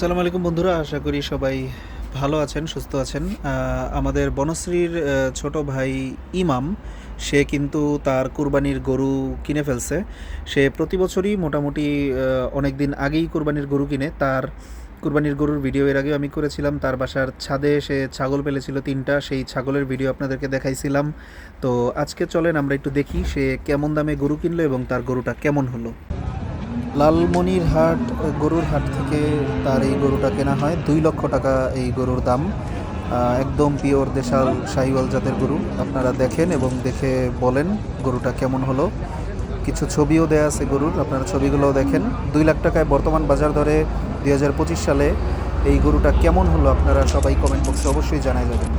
আসসালামু আলাইকুম বন্ধুরা, আশা করি সবাই ভালো আছেন, সুস্থ আছেন। আমাদের বনশ্রীর ছোট ভাই ইমাম, সে কিন্তু তার কুরবানির গরু কিনে ফেলছে। সে প্রতি বছরই মোটামুটি অনেক দিন আগেই কুরবানির গরু কিনে। তার কুরবানির গরুর ভিডিও এর আগেও আমি করেছিলাম। তার বাসার ছাদে সে ছাগল পেলেছিল ৩টা, সেই ছাগলের ভিডিও আপনাদেরকে দেখাইছিলাম। তো আজকে চলেন আমরা একটু দেখি সে কেমন দামে গরু কিনলো এবং তার গরুটা কেমন হলো। লালমনিরহাট গরুর হাট থেকে তার এই গরুটা কেনা হয় ২ লক্ষ টাকা এই গরুর দাম। একদম পিওর দেশাল শাহিওয়াল জাতের গরু। আপনারা দেখেন এবং দেখে বলেন গরুটা কেমন হলো। কিছু ছবিও দেয়া আছে গরুর, আপনারা ছবিগুলোও দেখেন। ২ লাখ টাকায় বর্তমান বাজার দরে ২০২৫ সালে এই গরুটা কেমন হলো আপনারা সবাই কমেন্ট বক্সে অবশ্যই জানাই যাবেন।